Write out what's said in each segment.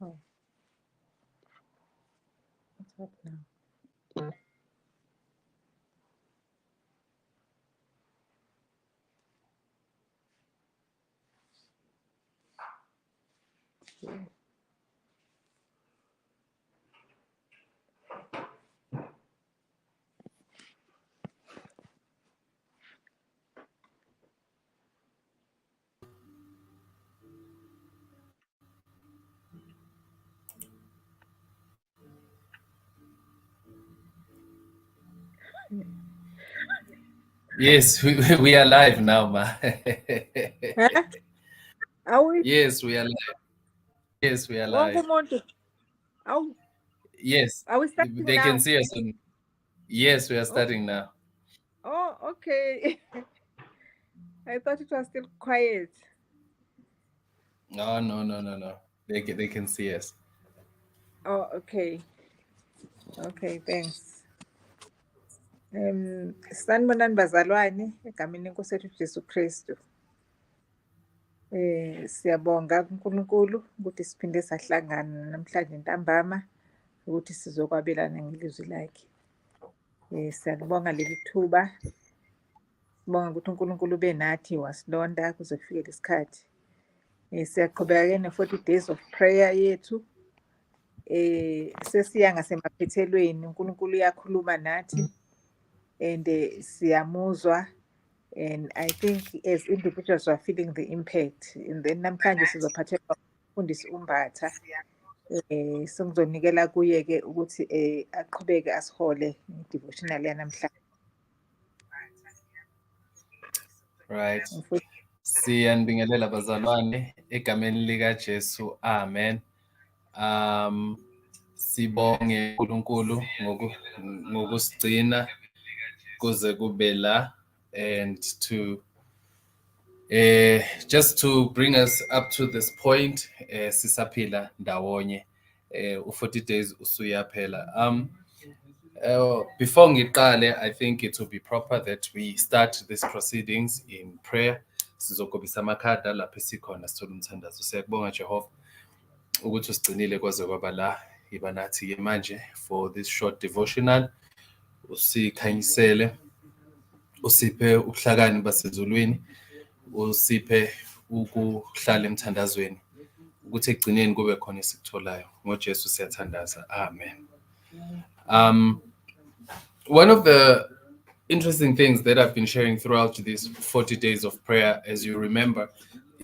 Oh, what's up now? Yes, we are live now, ma. Huh? Are we? Yes, we are live. Yes, we are Wonke live. umuntu. Awu, Yes, are we starting they can now? see us. Yes, we are Oh, starting now. oh, okay. I thought it was still quiet. No, no, no, no, no. They can see us. Oh, okay. Okay, thanks. Sanibonani bazalwane egameni lenkosi yethu Jesu Kristu. Siyabonga kuNkulunkulu ukuthi siphinde sahlangana namhlanje ntambama ukuthi sizokwabelana ngelizwi lakhe. Siyalibonga leli thuba. Sibonga ukuthi uNkulunkulu ube nathi wasilonda kuze kufike lesikhathi. Siyaqhubeka ne-40 days of prayer yethu. Sesiya ngasemaphethelweni uNkulunkulu uyakhuluma nathi and siyamuzwa, and I think as individuals we are feeling the impact. And then namhlanje sizophathelwa umfundisi uMbatha. Sengizonikela kuye-ke ukuthi aqhubeke asihole ngedevotional yanamhlanje. Right. Siyanibingelela bazalwane egameni lika Jesu. Amen. Sibonge uNkulunkulu ngokusigcina kuze kube la, and to just to bring us up to this point, sisaphila ndawonye, u-40 days usuyaphela. Before ngiqale, I think it will be proper that we start these proceedings in prayer. Sizogobisa amakhadi lapho esikhona sithola umthandazo. Siyakubonga Jehova ukuthi usigcinile kwaze kwaba la iba nathi-ke manje for this short devotional. Usikhanyisele, usiphe ubuhlakani basezulwini, usiphe ukuhlala emthandazweni, ukuthi ekugcineni kube khona esikutholayo. NgoJesu siyathandaza. Amen. One of the interesting things that I've been sharing throughout these 40 days of prayer, as you remember,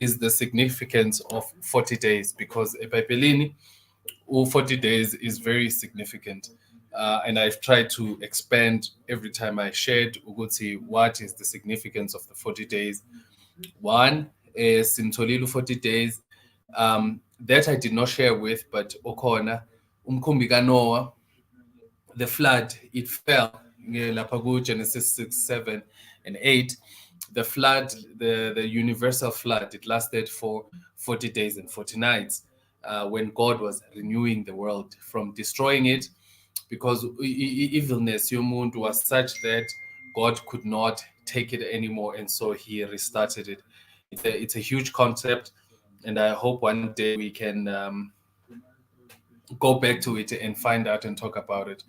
is the significance of 40 days, because eBhayibhelini, 40 days is very significant. And I've tried to expand every time I shared ukuthi what is the significance of the 40 days. One is simtholile 40 days that I did not share with, but okhona umkhumbi kaNoah, the flood, it fell lapha ku Genesis 6, 7, and 8. The flood, the universal flood, it lasted for 40 days and 40 nights when God was renewing the world from destroying it, because evilness yomuntu was such that God could not take it anymore, and so he restarted it. It's a huge concept, and I hope one day we can go back to it and find out and talk about it.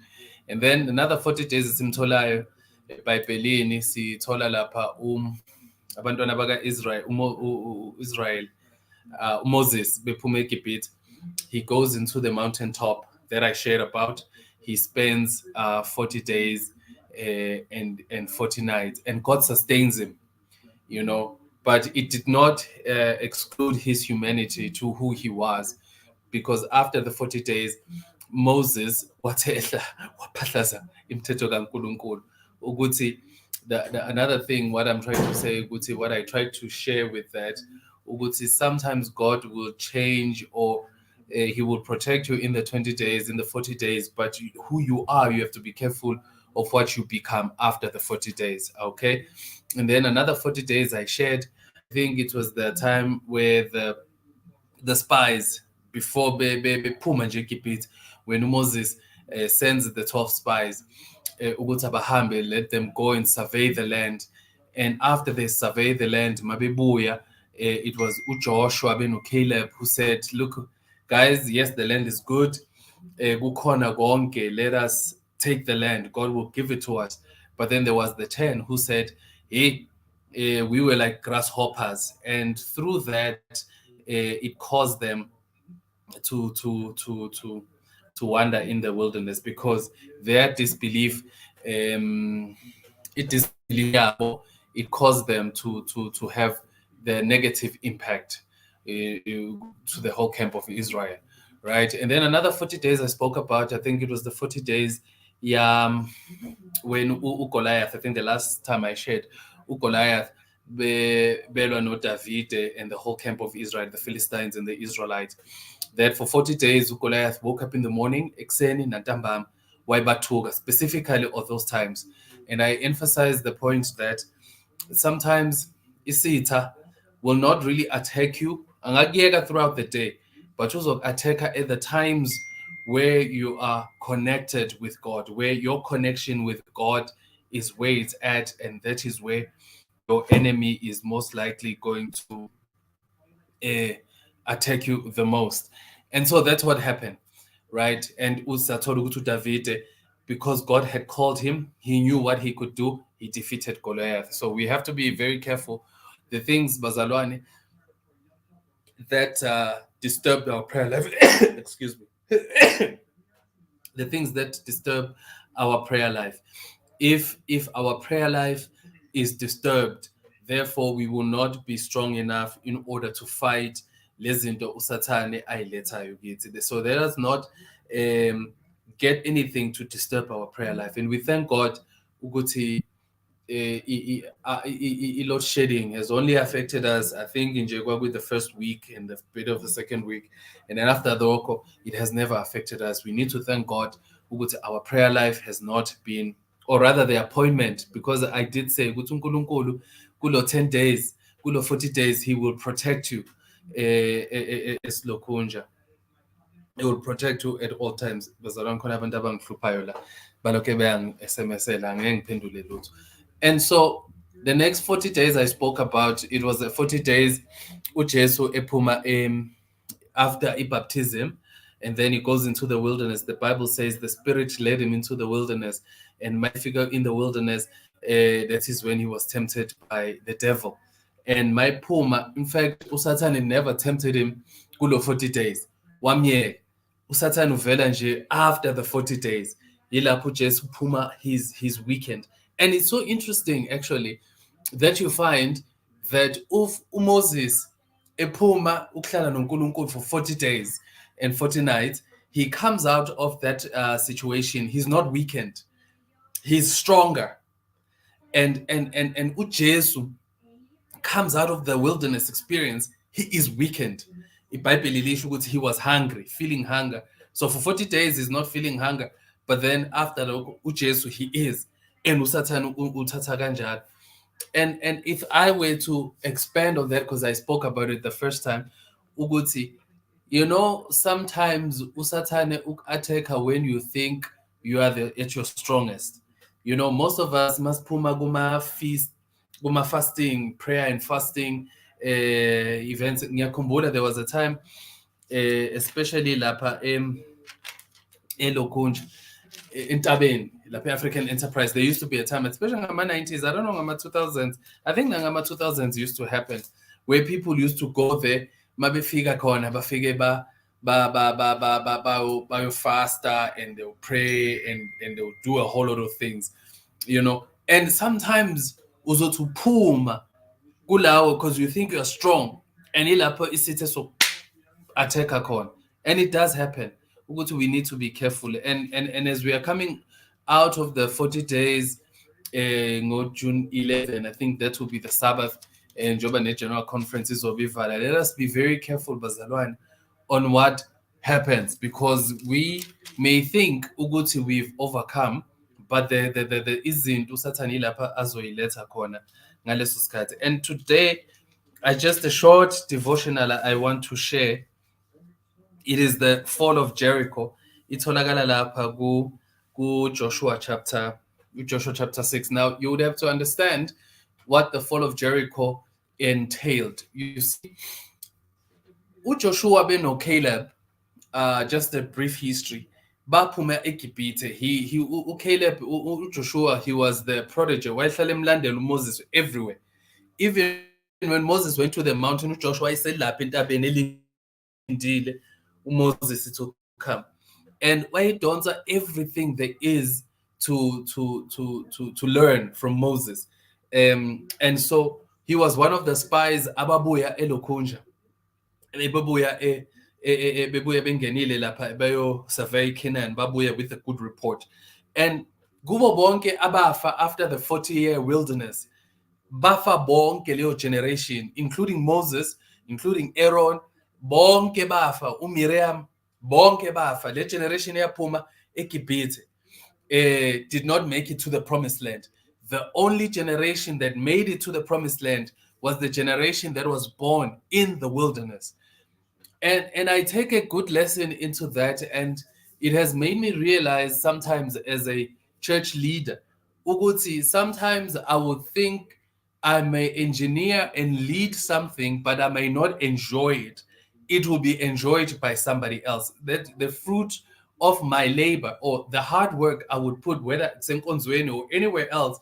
And then another 40 days simtholayo eBhayibhelini, sithola lapha abantwana baka-Israel, Israel, Moses bephuma eGibhithe. He goes into the mountaintop that I shared about. He spends 40 days and 40 nights, and God sustains him, you know. But it did not exclude his humanity to who he was, because after the 40 days, Moses wathehla waphahlaza imithetho kaNkulunkulu. Ukuthi another thing, what I'm trying to say, ukuthi what I tried to share with that, ukuthi sometimes God will change, or he will protect you in the 20 days, in the 40 days, but who you are, you have to be careful of what you become after the 40 days, okay? And then another 40 days I shared, I think it was the time where the spies, before bephuma nje eGibhithe, when Moses sends the 12 spies, ukuthi abahambe, let them go and survey the land. And after they survey the land, mabebuya, it was uJoshua beno Caleb who said, look guys, yes, the land is good. Kukhona konke, let us take the land. God will give it to us. But then there was the 10 who said, hey, we were like grasshoppers. And through that, it caused them to wander in the wilderness because their disbelief, it caused them to have the negative impact to the whole camp of Israel, right? And then another 40 days I spoke about, I think it was the 40 days, yeah, when Goliath, I think the last time I shared, Goliath belwa no David and the whole camp of Israel, the Philistines and the Israelites, that for 40 days Goliath woke up in the morning, ekseni nantambama, wayebathuka, specifically of those times. And I emphasize the point that sometimes isitha will not really attack you angakuyeka throughout the day, but uzoku-attack at the times where you are connected with God, where your connection with God is where it's at, and that is where your enemy is most likely going to attack you the most. And so that's what happened, right? And Usatolu David, because God had called him, he knew what he could do. He defeated Goliath. So we have to be very careful. The things, Bazalwane, that disturb our prayer life, excuse me, the things that disturb our prayer life. If our prayer life is disturbed, therefore we will not be strong enough in order to fight lezinto usathane ayilethayo kithi. So let us not get anything to disturb our prayer life. And we thank God ukuthi load shedding has only affected us, I think, in Jegwagwi the first week and the bit of the second week. And then after the Oko, it has never affected us. We need to thank God ukuthi our prayer life has not been, or rather the appointment, because I did say, kulo 10 days, kulo 40 days, he will protect you. Esilokhunja. It will protect you at all times. Bazalwane khona abantu abangihluphayo la balokhe beyangi-SMS-ela angeke ngiphendule lutho. And so the next 40 days I spoke about, it was the 40 days uJesu ephuma after baptism, and then he goes into the wilderness. The Bible says the Spirit led him into the wilderness, and my figure in the wilderness, that is when he was tempted by the devil. And my puma, in fact, uSathane never tempted him kulo 40 days. 1 year. uSathane uvela nje after the 40 days. Yilapho uJesu phuma his weekend. And it's so interesting, actually, that you find that Moses ephuma ukuhlala noNkulunkulu for 40 days and 40 nights, he comes out of that situation. He's not weakened. He's stronger. And uJesu comes out of the wilderness experience, he is weakened. He was hungry, feeling hunger. So for 40 days, he's not feeling hunger. But then after uJesu, he is. And uSathane uthatha kanjalo. And if I were to expand on that, because I spoke about it the first time, ukuthi, you know, sometimes uSathane attack when you think you are at your strongest. You know, most of us must phuma kuma fasting, prayer and fasting events. Ngiyakhumbula there was a time, especially lapha eLokhunja, Entabeni, lapha African Enterprise, there used to be a time, especially in the 90s, I don't know, in the 2000s, I think in the 2000s used to happen, where people used to go there, mabefika khona, bafike faster, and they'll pray, and they'll do a whole lot of things, you know. And sometimes uzothuma kulawo because you think you're strong, and ilapho isithe so attack khona. And it does happen. We need to be careful. And as we are coming out of the 40 days, June 11, I think that will be the Sabbath, and Joburg General Conferences will be valid. Let us be very careful, Bazalwane, on what happens, because we may think ukuthi we've overcome, but there isn't uSathane lapha azoyiletha khona ngaleso sikhathi. And today, just a short devotional I want to share. It is the fall of Jericho. Itholakala lapha ku Joshua chapter 6. Now you would have to understand what the fall of Jericho entailed. You see, uJoshua beno Caleb just a brief history. Baphuma eGibhithe. Caleb, Joshua, he was the prodigy. Wayehlala emlandela uMoses everywhere. Even when Moses went to the mountain, uJoshua wayeselapha entabeni elindile uMoses to come. And wayedonsa everything there is to learn from Moses. And so he was one of the spies ababuya eLokhunja. Bebuya bebuya bengenile lapha beyo survey Canaan, babuya with a good report. And kubo bonke abafa after the 40-year wilderness, bafa bonke leyo generation, including Moses, including Aaron, bonke bafa, uMiriam, bonke bafa. Le generation eyaphuma eGibhithe did not make it to the promised land. The only generation that made it to the promised land was the generation that was born in the wilderness. And I take a good lesson into that, and it has made me realize sometimes as a church leader, Uguti, sometimes I would think I may engineer and lead something, but I may not enjoy it. It will be enjoyed by somebody else. That the fruit of my labor or the hard work I would put, whether it's in Konzweni or anywhere else,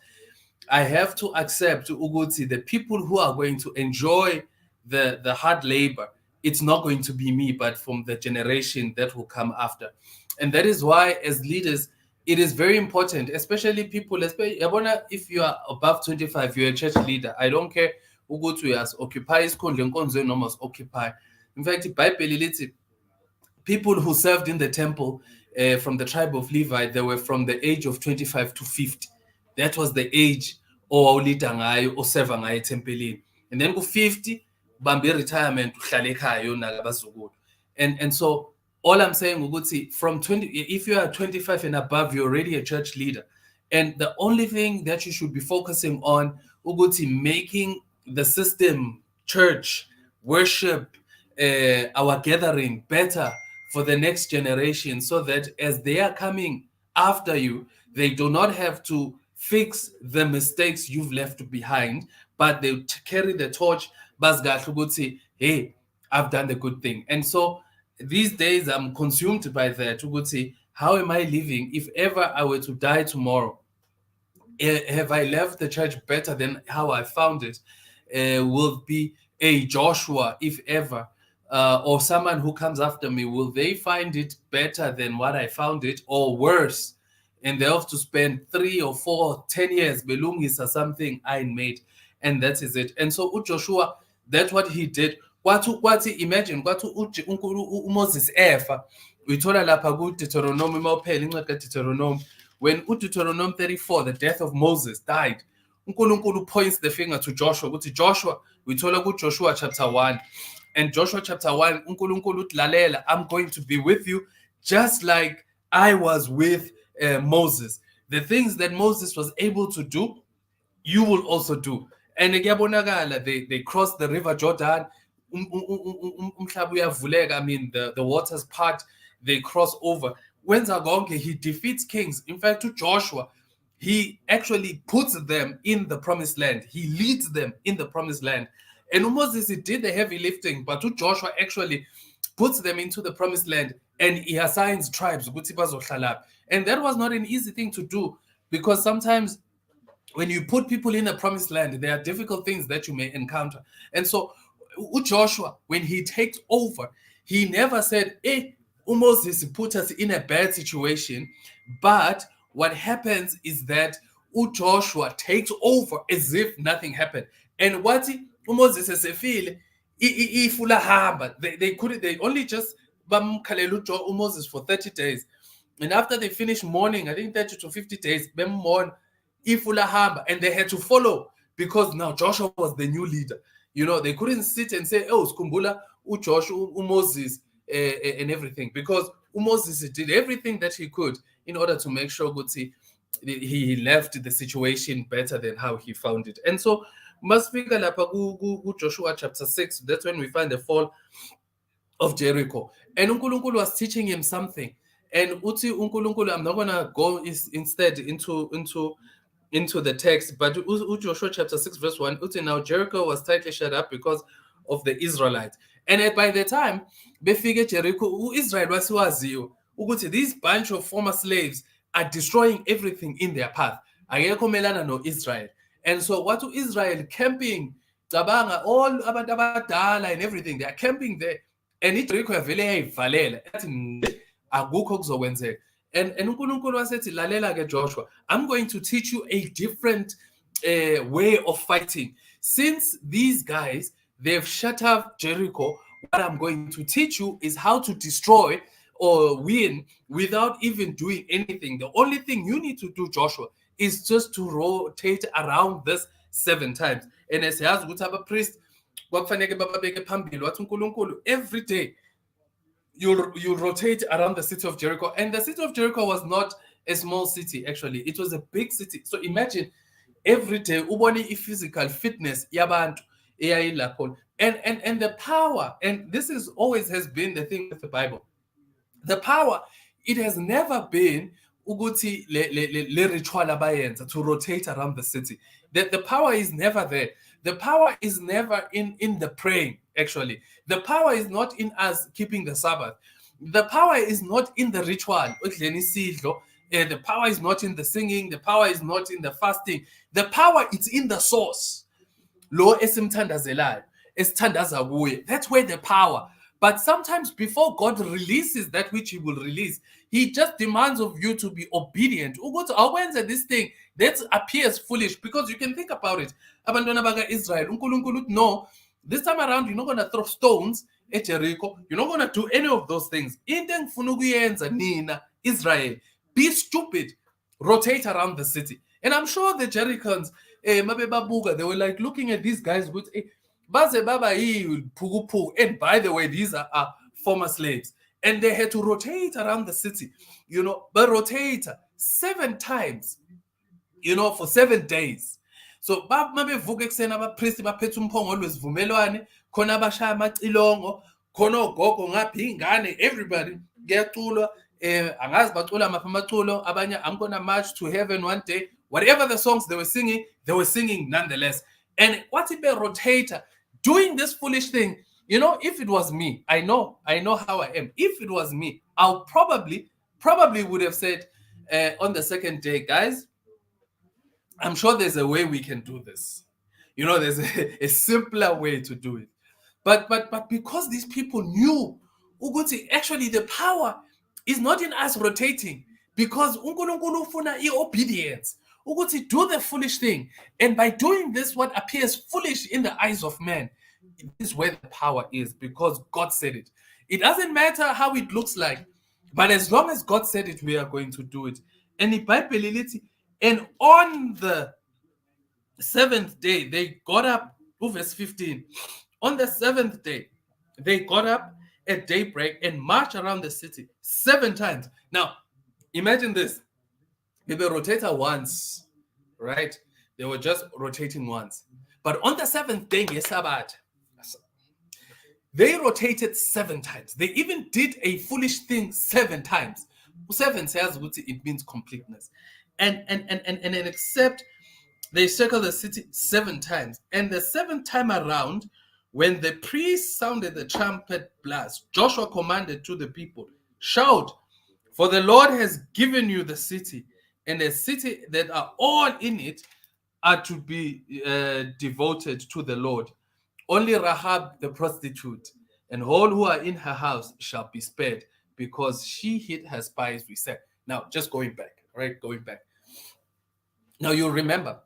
I have to accept, Uguti, the people who are going to enjoy the hard labor, it's not going to be me, but from the generation that will come after. And that is why, as leaders, it is very important, especially people, especially if you are above 25, you're a church leader. I don't care who go to us, occupy isikhundla enkonzweni noma occupy. In fact, iBhayibheli lithi people who served in the temple from the tribe of Levi, they were from the age of 25 to 50. That was the age owawulida ngayo, oserva ngayo etempelini. And then ku-50, bambe retirement, uhlale ekhaya unakabazukulu. And so all I'm saying, Uguti, from 20, if you are 25 and above, you're already a church leader. And the only thing that you should be focusing on, Uguti, making the system, church, worship, our gathering better for the next generation, so that as they are coming after you, they do not have to fix the mistakes you've left behind, but they carry the torch. Hey, I've done the good thing. And so these days I'm consumed by that. How am I living? If ever I were to die tomorrow, have I left the church better than how I found it? Will be a Joshua, if ever, or someone who comes after me, will they find it better than what I found it, or worse? And they have to spend 3 or 4, 10 years belungisa something I made. And that is it. And so Joshua, that's what he did. Imagine Moses efa. Uyithola lapha kuDeuteronomy mawuphela incwadi kaDeuteronomy. When Deuteronomy 34, the death of Moses, died, uNkulunkulu points the finger to Joshua. Joshua, uyithola kuJoshua chapter 1. And Joshua chapter 1, uNkulunkulu uthi lalela, I'm going to be with you just like I was with Moses. The things that Moses was able to do, you will also do. And they crossed the river Jordan. I mean, the waters part, they cross over. When Zagonke, he defeats kings. In fact, to Joshua, he actually puts them in the promised land. He leads them in the promised land. And Moses, he did the heavy lifting, but to Joshua actually puts them into the promised land, and he assigns tribes. And that was not an easy thing to do, because sometimes when you put people in a promised land, there are difficult things that you may encounter. And so Joshua, when he takes over, he never said, hey, Moses put us in a bad situation. But what happens is that Joshua takes over as if nothing happened. And what Moses says, they only just Moses for 30 days. And after they finished mourning, I think 30 to 50 days, and they had to follow, because now Joshua was the new leader. You know, they couldn't sit and say, oh, Skumbula, Joshua, Moses, and everything, because Moses did everything that he could in order to make sure he left the situation better than how he found it. And so, Joshua chapter 6, that's when we find the fall of Jericho. And uNkulunkulu was teaching him something. And uthi uNkulunkulu, I'm not gonna go instead into the text, but Joshua chapter 6 verse 1, uthi now Jericho was tightly shut up because of the Israelites. And by the time befike Jericho, Israel wasiwaziyo ukuthi these bunch of former slaves are destroying everything in their path. Akekho melana no Israel. And so what to Israel camping, cabanga all abantu abadala and everything, they are camping there. And iJericho yavele yayivalela ethi akukho kuzokwenzeka. And uNkulunkulu wasethi lalela ke Joshua, I'm going to teach you a different way of fighting. Since these guys, they've shut up Jericho, what I'm going to teach you is how to destroy or win without even doing anything. The only thing you need to do, Joshua, is just to rotate around this 7 times. And as yazi ukuthi abapriest kwakufanele bababeke phambili wathi uNkulunkulu every day you rotate around the city of Jericho. And the city of Jericho was not a small city, actually. It was a big city. So imagine every day ubone physical fitness yabantu eyayilapho. And the power, and this is always has been the thing with the Bible. The power, it has never been ukuthi le ritual abayenza to rotate around the city. The power is never there. The power is never in the praying, actually. The power is not in us keeping the Sabbath. The power is not in the ritual. The power is not in the singing. The power is not in the fasting. The power is in the source. Lo esimthandazelayo, esithandaza kuye. That's where the power. But sometimes before God releases that which he will release, he just demands of you to be obedient. Ukuthi awenze this thing that appears foolish, because you can think about it. Abantwana baka Israel, uNkulunkulu, no, this time around you're not going to throw stones at Jericho. You're not going to do any of those things. Into engifuna ukuyenza nina Israel, be stupid, rotate around the city. And I'm sure the Jerichans, they were like looking at these guys with Baze Baba Pugu. And by the way, these are former slaves. And they had to rotate around the city, but rotate 7 times, for 7 days. So mabe vuka ekuseni abapriest baphethe umphongo lwesivumelwane, khona abashaya amacilongo, khona ogogo ngaphi ingane, everybody kuyaculwa, angazi bacula maphi amaculo, abanye I'm gonna march to heaven one day. Whatever the songs they were singing nonetheless. And what if they rotate doing this foolish thing? If it was me, I know how I am. If it was me, I'll probably would have said on the second day, guys, I'm sure there's a way we can do this. There's a simpler way to do it. But because these people knew, Uguti, actually the power is not in us rotating, because uNkulunkulu ufuna obedience. Uguti, do the foolish thing. And by doing this, what appears foolish in the eyes of man, this is where the power is, because God said it. It doesn't matter how it looks like, but as long as God said it, we are going to do it. And the Bible, and on the 7th day, they got up, verse 15. On the 7th day, they got up at daybreak and marched around the city 7 times. Now, imagine this. They were rotating once, right? They were just rotating once. But on the 7th day, Sabbath, they rotated 7 times. They even did a foolish thing 7 times. 7 says it means completeness. And except they circled the city 7 times. And the 7th time around, when the priest sounded the trumpet blast, Joshua commanded to the people, shout, for the Lord has given you the city, and the city that are all in it are to be devoted to the Lord. Only Rahab the prostitute and all who are in her house shall be spared, because she hid her spies, we said. Now, just going back, right? Going back. Now, you remember,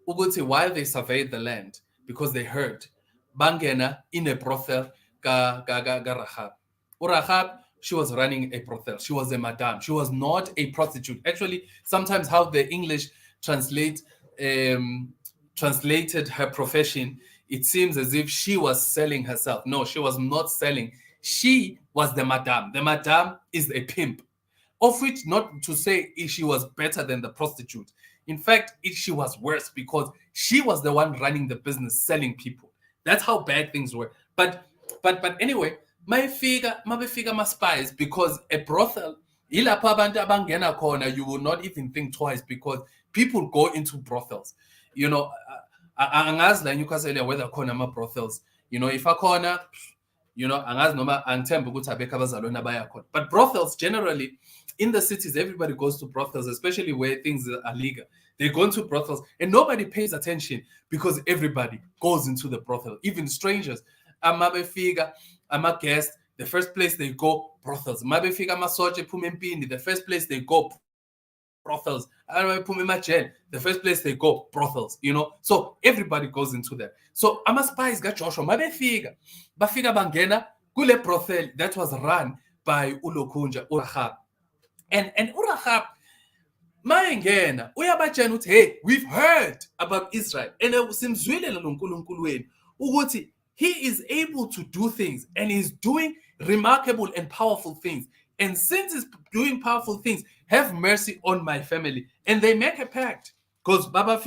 Uguti, while they surveyed the land, because they heard, Bangena in a brothel, ga Rahab. Rahab, she was running a brothel. She was a madam. She was not a prostitute. Actually, sometimes how the English translated her profession, it seems as if she was selling herself. No, she was not selling. She was the madam. The madam is a pimp, of which not to say she was better than the prostitute. In fact, she was worse, because she was the one running the business, selling people. That's how bad things were. But anyway, my spies, because a brothel, you will not even think twice, because people go into brothels. Angazi la nyukazela whether khona ama brothels You know, if akhona, you know, angazi noma angithemba ukuthi abekho abazalwane abaya khona. But brothels generally in the cities, everybody goes to brothels, especially where things are legal. They go into brothels and nobody pays attention because everybody goes into the brothel, even strangers. Amabe figure, ama guest, the first place they go, brothels. Mabe figure masoje pumempini, the first place they go, brothels. The first place they go, brothels, you know. So everybody goes into that. So ama spies got Joshua, mabe figure. Bafiga bangena, kule brothel that was run by Ulokunja, Urahab. And Urahab, mayengena uyabatshena uthi hey, we've heard about Israel and simzwile noNkulunkulu wenu ukuthi he is able to do things and he's doing remarkable and powerful things, and since he's doing powerful things, have mercy on my family. And they make a pact because Baba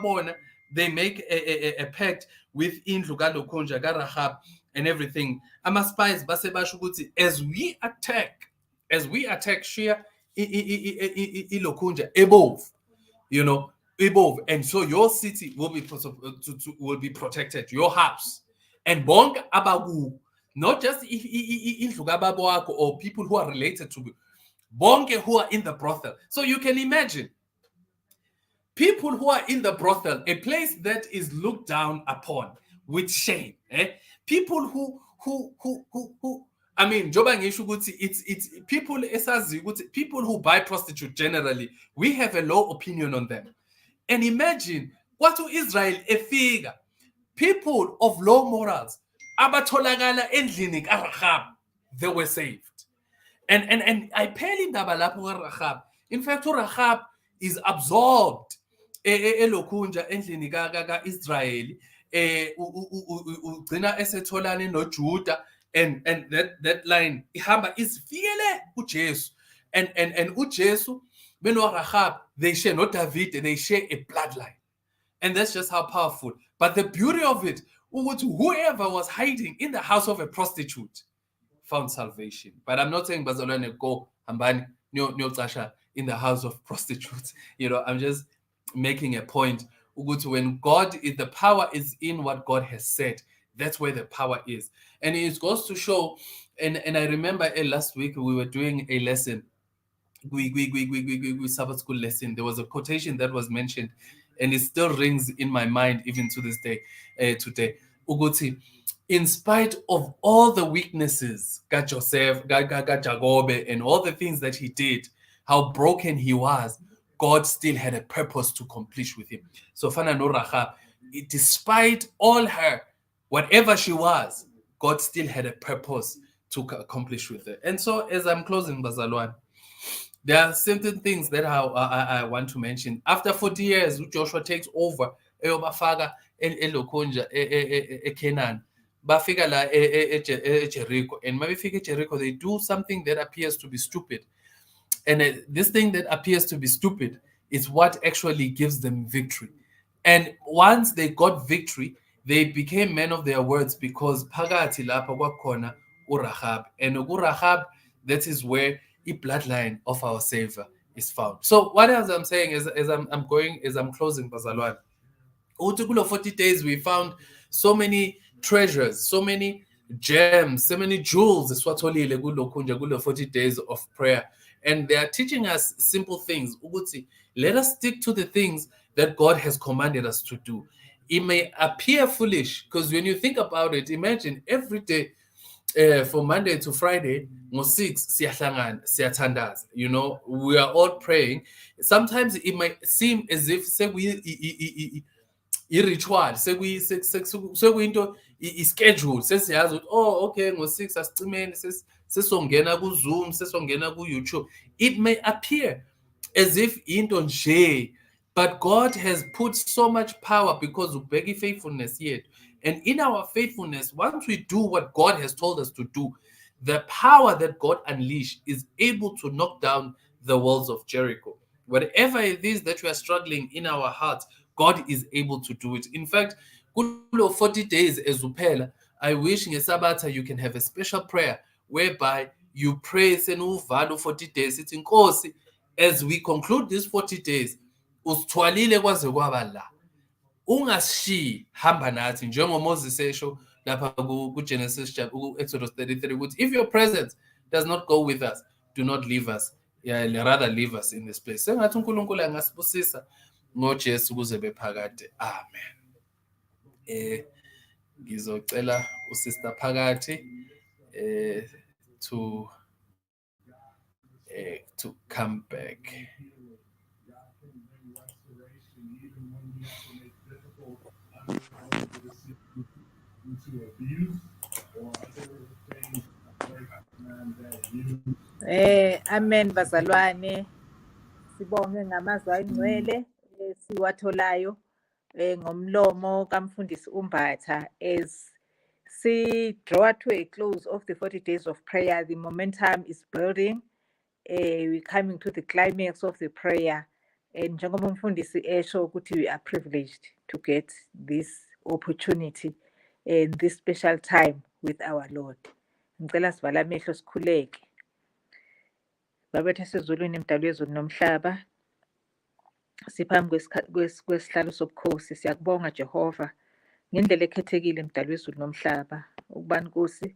Bona, they make a pact with Indlu kaLokhunja kaRahab and everything. Ama spies base basho ukuthi as we attack Shia Ilokhunja above, you know, above, and so your city will be protected, your house, and bonke abaku, not just Indlu kababa wakho or people who are related to you, bonke who are in the brothel. So you can imagine people who are in the brothel, a place that is looked down upon with shame, people who I mean, it's people people who buy prostitute generally, we have a low opinion on them. And imagine what to Israel a figure, people of low morals, abatholakala endlini kaRahab, they were saved. And I pay Rahab. In fact, Rahab is absorbed elokhunja endlini ka-Israel, ugcina esetholane noJuda. And that line ihamba isifikele uJesu, and uJesu beno Rahab, they share not David, they share a bloodline, and that's just how powerful. But the beauty of it, whoever was hiding in the house of a prostitute found salvation. But I'm not saying bazalwane go hambani nyocasha in the house of prostitutes. You know, I'm just making a point. When God is, the power is in what God has said. That's where the power is. And it goes to show, and I remember last week we were doing a lesson, we Sabbath school lesson. There was a quotation that was mentioned, and it still rings in my mind even to this day, today. Uguti, in spite of all the weaknesses, God Joseph, God Jagobe, and all the things that he did, how broken he was, God still had a purpose to accomplish with him. So Fana no Rahab, despite all her, whatever she was, God still had a purpose to accomplish with her. And so as I'm closing, Bazalwan, there are certain things that I want to mention. After 40 years, Joshua takes over Bafaga Elokhunja Canaan. Bafika la Jericho. And maybe fika Jericho, they do something that appears to be stupid. And this thing that appears to be stupid is what actually gives them victory. And once they got victory, they became men of their words, because phakathi lapha kwakhona uRahab, and uRahab, that is where the bloodline of our Savior is found. So what else I'm saying is, as I'm closing, Bazalwan, uthi 40 days we found so many treasures, so many gems, so many jewels. Eswatholile kuLokhunja kulo 40 days of prayer, and they are teaching us simple things. Uguti, let us stick to the things that God has commanded us to do. It may appear foolish, because when you think about it, imagine every day, from Monday to Friday, ngo-6 siyathandaza, you know, we are all praying. Sometimes it might seem as if i-ritual, sekuyinto i-schedule, sesiyazi ukuthi oh okay, ngo-6 asicimeni sesongena ku-Zoom, sesongena ku-YouTube. It may appear as if into nje, but God has put so much power because of Becky faithfulness yet. And in our faithfulness, once we do what God has told us to do, the power that God unleashed is able to knock down the walls of Jericho. Whatever it is that we are struggling in our hearts, God is able to do it. In fact, 40 days as uphela, I wish ngeSabbatha you can have a special prayer whereby you pray 40 days. It's in Nkosi, as we conclude these 40 days, usithwalile kwaze kwaba la, ungashiyi, hamba nathi njengoMoses esho lapha ku-Genesis Exodus 33 ukuthi if your presence does not go with us, do not leave us, rather leave us in this place. Sengathi uNkulunkulu angasibusisa ngoJesu ukuze bephakade. Amen. Ngizocela uSister Phakathi to come back. Amen bazalwane, sibonge ngamazwi ayingcwele siwatholayo ngomlomo kamfundisi uMbatha as draw to a close of the 40 days of prayer. The momentum is building. We're coming to the climax of the prayer. And njengoba umfundisi esho ukuthi we are privileged to get this opportunity and this special time with our Lord. Ngicela sivala amehlo sikhuleke. Babethu esezulwini emdali wezulu nomhlaba, siphambi kwesihlalo sobukhosi, siyakubonga Jehova ngendlela ekhethekile emdali wezulu nomhlaba. Ukubani Nkosi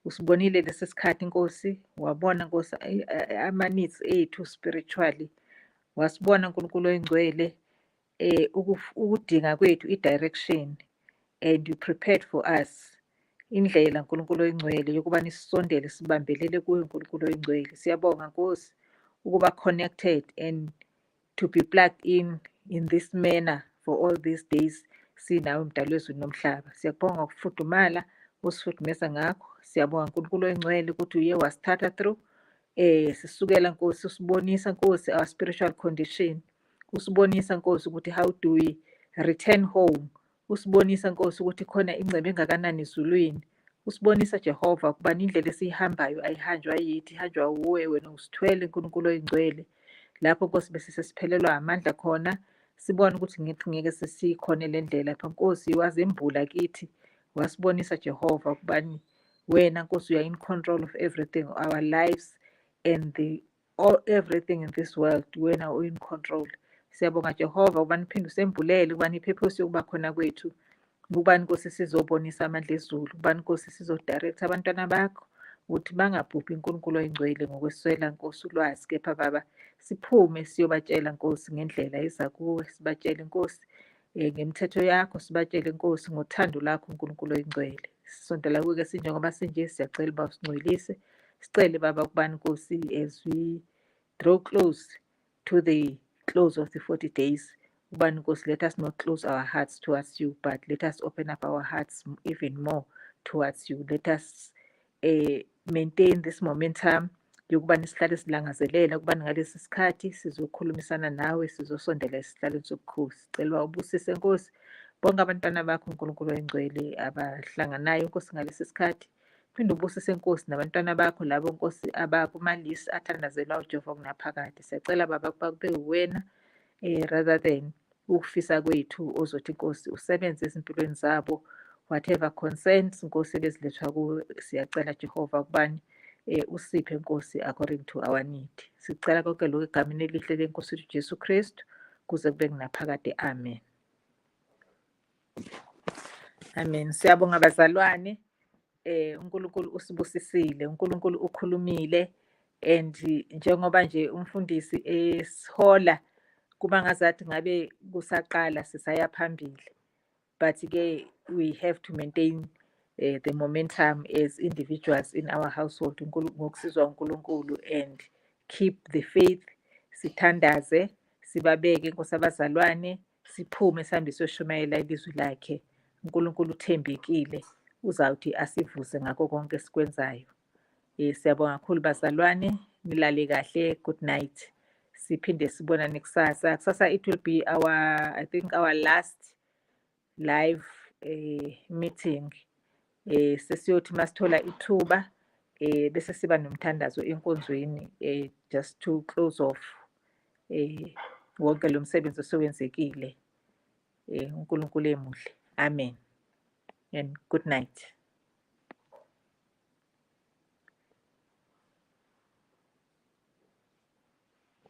usibonile lesi sikhathi Nkosi, wabona Nkosi ama-needs ethu spiritually, wasibona uNkulunkulu oyingcwele ukudinga kwethu i-direction, and you prepared for us indlela uNkulunkulu oyingcwele yokuba nisondele sibambelele kuwe uNkulunkulu oyingcwele. Siyabonga Nkosi ukuba connected and to be plugged in this manner for all these days sinawe mdali wezulu nomhlaba. Siyabonga ukufudumala osifudumeza ngakho. Siyabonga uNkulunkulu oyingcwele ukuthi uye wasithatha through sisukela Nkosi usibonisa Nkosi our spiritual condition, usibonisa Nkosi ukuthi how do we return home, usibonisa Nkosi ukuthi khona ingcebo engakanani ezulwini, usibonisa Jehova ukuba indlela esiyihambayo ayihanjwa yithi, ihanjwa uwe, wena usithwele uNkulunkulu oyingcwele. Lapho Nkosi bese sesiphelelwa amandla khona, sibona ukuthi ngeke sesikhona le ndlela lapha Nkosi wazembula kithi, wasibonisa Jehova ukubani wena Nkosi you are in control of everything, our lives and everything in this world, wena in control. Siyabonga Jehova ukubani phinde usembulele ukubani ipurpose yokuba khona kwethu, ukubani Nkosi sizobonisa amandla ezulu, ukubani Nkosi sizodirect abantwana bakho ukuthi bangabhubhi uNkulunkulu oyingcwele ngokweswela Nkosi ulwazi, kepha Baba siphume siyobatshela Nkosi ngendlela eza kuwe, sibatshele Nkosi ngemithetho yakho, sibatshele Nkosi ngothando lakho uNkulunkulu oyingcwele. Sisondela kuwe sinjengoba sinje, siyacela uba usingcwelise, sicele Baba ukubani Nkosi as we draw close to the close of the 40 days, ukubani Nkosi let us not close our hearts towards you, but let us open up our hearts even more towards you. Let us maintain this momentum yokubani sihlale silangazelela ukubani ngalesi sikhathi sizokhulumisana nawe, sizosondela esihlalweni sobukhosi. Sicela ubusise Nkosi bonke abantwana bakho uNkulunkulu oyingcwele abahlanganayo Nkosi ngalesi sikhathi. Phinde ubusise Nkosi nabantwana bakho labo Nkosi abakumalisi athandazela uJehova kunaphakade. Siyacela Baba ukuba kube wena rather than ukufisa kwethu ozothi Nkosi usebenze ezimpilweni zabo, whatever concerns Nkosi bezilethwa kuwe. Siyacela Jehova ukubani usiphe Nkosi according to our need. Sicela konke lokho egameni elihle leNkosi yethu Jesu Kristu kuze kube kunaphakade. Amen. Amen. Siyabonga bazalwane. uNkulunkulu usibusisile, uNkulunkulu ukhulumile, and njengoba nje umfundisi esihola kuba ngazathi ngabe kusaqala sisaya phambili, but ke we have to maintain the momentum as individuals in our household ngokusizwa uNkulunkulu and keep the faith, sithandaze, sibabeke Nkosi abazalwane, siphume sihambe siyoshumayela ilizwi lakhe. uNkulunkulu uthembekile, uzawuthi asivuze ngakho konke esikwenzayo. Siyabonga kakhulu bazalwane, nilale kahle, good night. Siphinde sibonane kusasa. Kusasa it will be I think our last live meeting. Sesiyothi masithola ithuba bese siba nomthandazo enkonzweni just to close off wonke lo msebenzi osewenzekile. uNkulunkulu emuhle. Amen and good night.